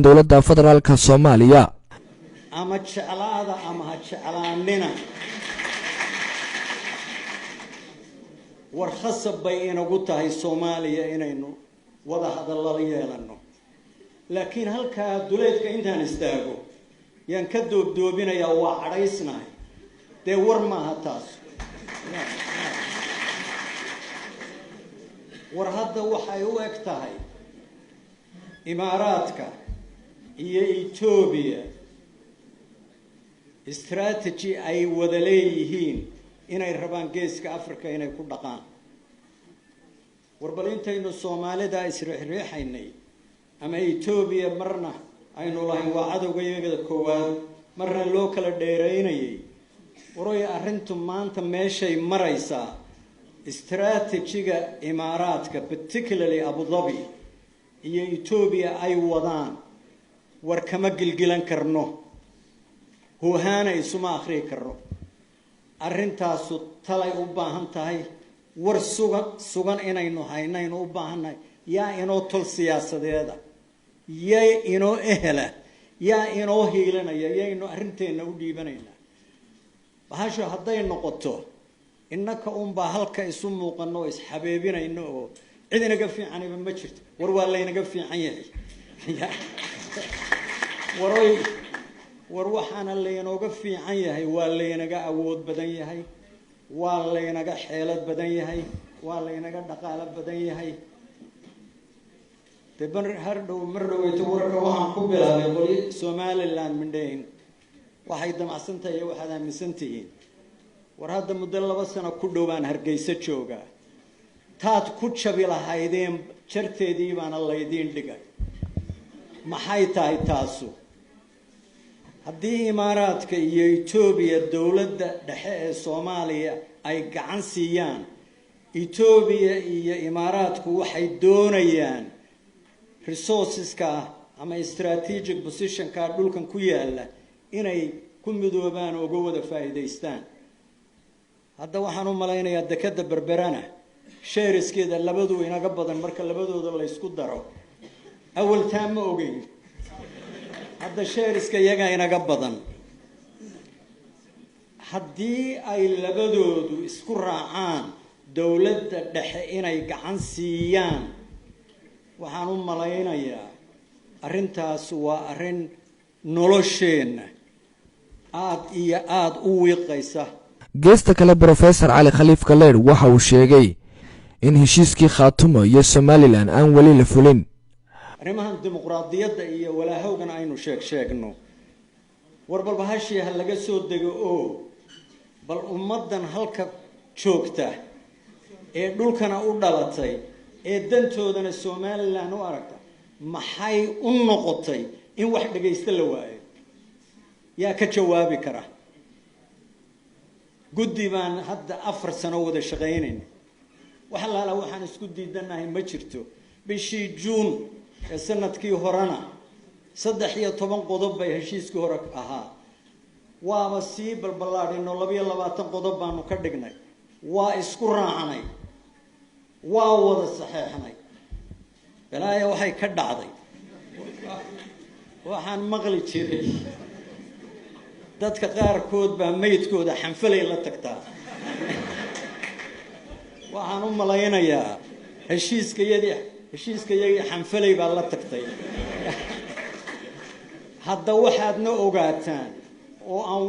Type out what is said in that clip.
dowladda federaalka Soomaaliya ama jeclaada ama ha jeclaanina war khasab bay inagu tahay Soomaaliya inaynu wada hadallo yeelano laakiin halka duleedka intaan istaago yaan ka doobdoobinaya waa cadaysnahay de war ma aha taas war hadda waxay u eg tahay Imaaraadka iyo Ethiopia strategy ay wada leeyihiin inay rabaan geeska Afrika inay ku dhaqaan warbalinteenu Soomaalida isriixriixaynay ama Ethiopia marna aynu lahayn waa cadowgeeda koowaad marna loo kala dheereynayay waray arrintu maanta meeshay maraysaa strategy-ga Imaaraadka particularly Abu Dhabi iyo Ethiopia ay wadaan war kama gilgilan karno huhana isuma akhri karno arrintaas talay u baahan tahay war sugan inaynu haynayno u baahanay yaa inoo tol siyaasadeeda yaa inoo ehla yaa inoo hiilanaya yaa inoo arrinteena u dhiibanayna bahasho hadday noqoto innaka baa halka isu muuqano is xabeebinayno oo cid inaga fiicanaba ma jirto war waa la inaga fiican yahay war waxaana la inooga fiican yahay waa la inaga awood badan yahay waa la inaga xeelad badan yahay waa la inaga dhaqaale badan yahay taban hardhow marwayto warka waxaan ku bilaabay qoli Somaliland mindeen waxay damacsantahay waxaad aaminsantihiin war hadda muddo 2 sano ku dhowaan Hargeysa jooga taad ku jabi lahaydeen jarteedii baana la idin dhigay maxay tahay taasu haddii Imaaraadka iyo Ethiopia dawladda dhexe ee Soomaaliya ay gacan siiyaan Ethiopia iyo Imaaraadku waxay doonayaan resourceska ama strategic position-ka dhulkan ku yaala inay ku midoobaan oo wada faa'iideystaan hadda waxaan u maleynayaa dekada Berberana shareskeeda labadu inaga badan marka labadooda la isku daro awal taam ogeyn hadda shareska yaga inaga badan haddii ay labadoodu isku raacaan dawladda dhexe inay gacan siiyaan waxaan u maleynayaa arrintaas waa arrin nolosheena aad u wiiqaysa geesta kale Professor Ali Khaliif Kaleed waxa uu sheegay in heshiiskii Khaatumo iyo Somaliland aan wali la fulin arrimahan dimuqraadiyadda iyo walaahowgan aynu sheegno warbal bahashii hal laga soo dego oo bal ummadan halka joogta ee dhulkana u dhalatay ee dantoodana Somaliland u aragta maxay u noqotay in wax dhageysta la waayo yaa ka jawaabi kara guddi baan hadda 4 sano wada shaqeynay waxa la waxaan isku diidanahay ma jirto bishii June sanadkii horana 13 qodob bay heshiiskii hore ahaa waaba sii balbalaadino 22 qodob baanu ka dhignay waa isku raacnay waa wada saxeexnay balaayo waxay ka dhacday waxaan maqli jiray dadka qaar kood baa meydkooda xanfalay la tagtaa waxaan u maleynayaa heshiiska yadii xanfalay baa la tagtay hadda waxaadna ogaataan oo aan